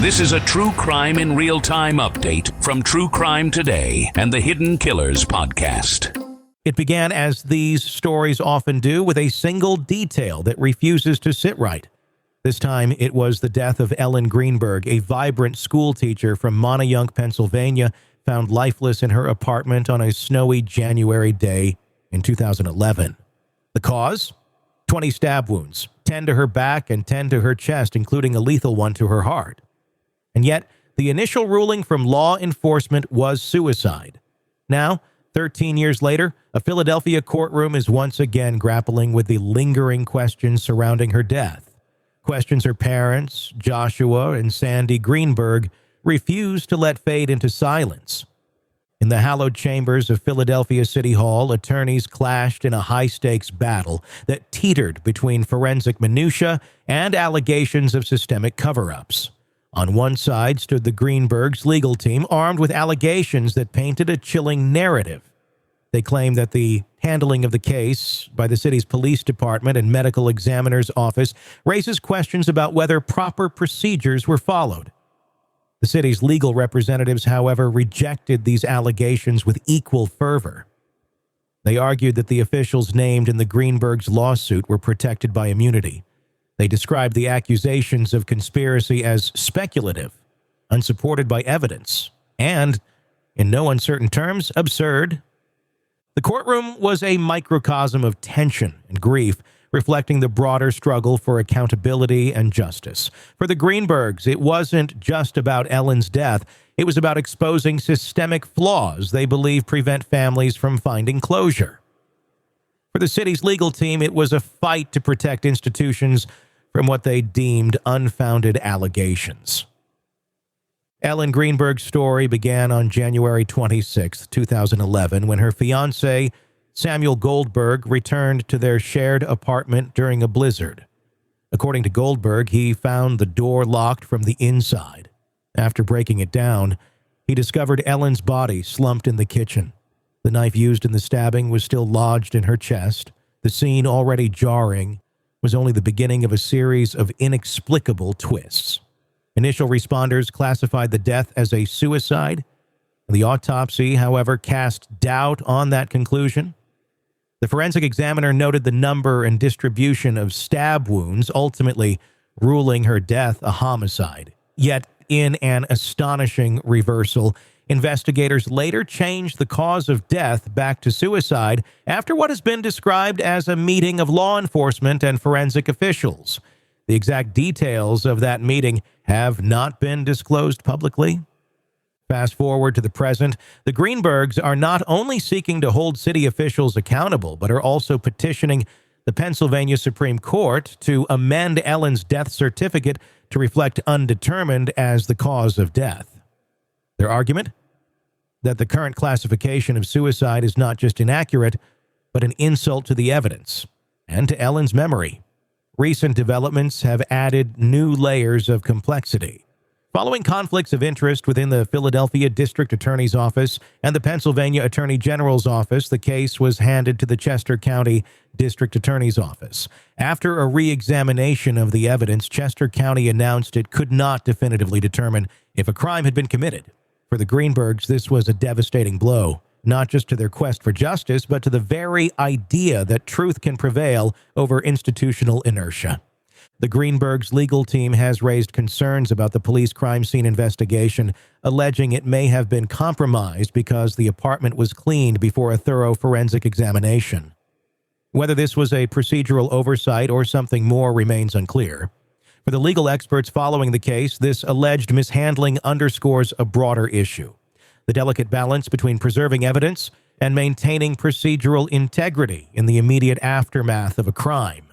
This is a True Crime in Real Time update from True Crime Today and the Hidden Killers podcast. It began, as these stories often do, with a single detail that refuses to sit right. This time, it was the death of Ellen Greenberg, a vibrant school teacher from Manayunk, Pennsylvania, found lifeless in her apartment on a snowy January day in 2011. The cause? 20 stab wounds, 10 to her back and 10 to her chest, including a lethal one to her heart. And yet, the initial ruling from law enforcement was suicide. Now, 13 years later, a Philadelphia courtroom is once again grappling with the lingering questions surrounding her death. Questions her parents, Joshua and Sandee Greenberg, refuse to let fade into silence. In the hallowed chambers of Philadelphia City Hall, attorneys clashed in a high-stakes battle that teetered between forensic minutiae and allegations of systemic cover-ups. On one side stood the Greenbergs' legal team, armed with allegations that painted a chilling narrative. They claimed that the handling of the case by the city's police department and medical examiner's office raises questions about whether proper procedures were followed. The city's legal representatives, however, rejected these allegations with equal fervor. They argued that the officials named in the Greenbergs' lawsuit were protected by immunity. They described the accusations of conspiracy as speculative, unsupported by evidence, and, in no uncertain terms, absurd. The courtroom was a microcosm of tension and grief, reflecting the broader struggle for accountability and justice. For the Greenbergs, it wasn't just about Ellen's death. It was about exposing systemic flaws they believe prevent families from finding closure. For the city's legal team, it was a fight to protect institutions from what they deemed unfounded allegations. Ellen Greenberg's story began on January 26, 2011, when her fiancé, Samuel Goldberg, returned to their shared apartment during a blizzard. According to Goldberg, he found the door locked from the inside. After breaking it down, he discovered Ellen's body slumped in the kitchen. The knife used in the stabbing was still lodged in her chest. The scene, already jarring, was only the beginning of a series of inexplicable twists. Initial responders classified the death as a suicide. The autopsy, however, cast doubt on that conclusion. The forensic examiner noted the number and distribution of stab wounds, ultimately ruling her death a homicide. Yet, in an astonishing reversal, investigators later changed the cause of death back to suicide after what has been described as a meeting of law enforcement and forensic officials. The exact details of that meeting have not been disclosed publicly. Fast forward to the present, the Greenbergs are not only seeking to hold city officials accountable, but are also petitioning the Pennsylvania Supreme Court to amend Ellen's death certificate to reflect undetermined as the cause of death. Their argument? That the current classification of suicide is not just inaccurate, but an insult to the evidence and to Ellen's memory. Recent developments have added new layers of complexity. Following conflicts of interest within the Philadelphia District Attorney's Office and the Pennsylvania Attorney General's Office, the case was handed to the Chester County District Attorney's Office. After a re-examination of the evidence, Chester County announced it could not definitively determine if a crime had been committed. For the Greenbergs, this was a devastating blow, not just to their quest for justice, but to the very idea that truth can prevail over institutional inertia. The Greenbergs' legal team has raised concerns about the police crime scene investigation, alleging it may have been compromised because the apartment was cleaned before a thorough forensic examination. Whether this was a procedural oversight or something more remains unclear. For the legal experts following the case, this alleged mishandling underscores a broader issue: the delicate balance between preserving evidence and maintaining procedural integrity in the immediate aftermath of a crime.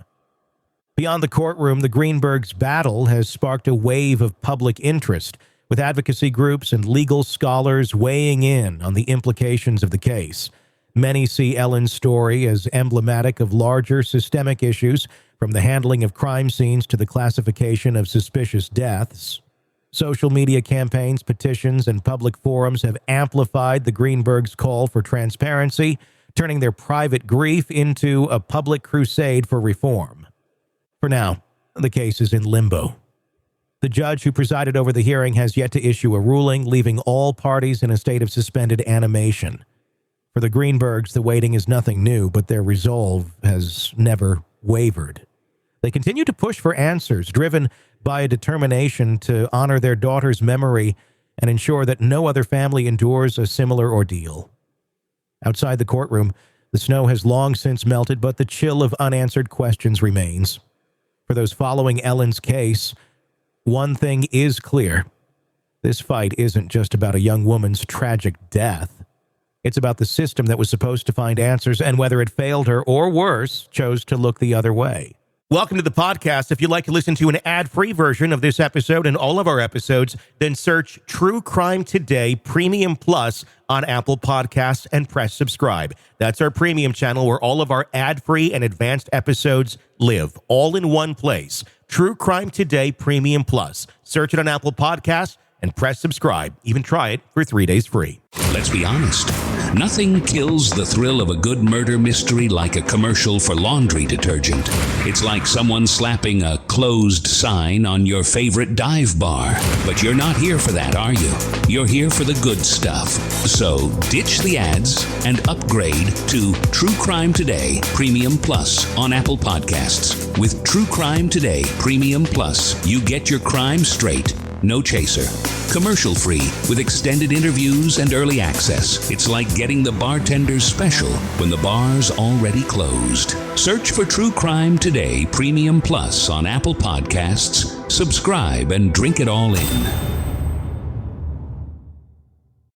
Beyond the courtroom, the Greenbergs' battle has sparked a wave of public interest, with advocacy groups and legal scholars weighing in on the implications of the case. Many see Ellen's story as emblematic of larger systemic issues, from the handling of crime scenes to the classification of suspicious deaths. Social media campaigns, petitions, and public forums have amplified the Greenbergs' call for transparency, turning their private grief into a public crusade for reform. For now, the case is in limbo. The judge who presided over the hearing has yet to issue a ruling, leaving all parties in a state of suspended animation. For the Greenbergs, the waiting is nothing new, but their resolve has never wavered. They continue to push for answers, driven by a determination to honor their daughter's memory and ensure that no other family endures a similar ordeal. Outside the courtroom, the snow has long since melted, but the chill of unanswered questions remains. For those following Ellen's case, one thing is clear. This fight isn't just about a young woman's tragic death. It's about the system that was supposed to find answers and whether it failed her or worse, chose to look the other way. Welcome to the podcast. If you'd like to listen to an ad-free version of this episode and all of our episodes, then search True Crime Today Premium Plus on Apple Podcasts and press subscribe. That's our premium channel where all of our ad-free and advanced episodes live, all in one place. True Crime Today Premium Plus. Search it on Apple Podcasts and press subscribe. Even try it for 3 days free. Let's be honest. Nothing kills the thrill of a good murder mystery like a commercial for laundry detergent. It's like someone slapping a closed sign on your favorite dive bar. But you're not here for that, are you? You're here for the good stuff. So ditch the ads and upgrade to True Crime Today Premium Plus on Apple Podcasts. With True Crime Today Premium Plus, you get your crime straight. No chaser. Commercial-free with extended interviews and early access. It's like getting the bartender's special when the bar's already closed. Search for True Crime Today Premium Plus on Apple Podcasts. Subscribe and drink it all in.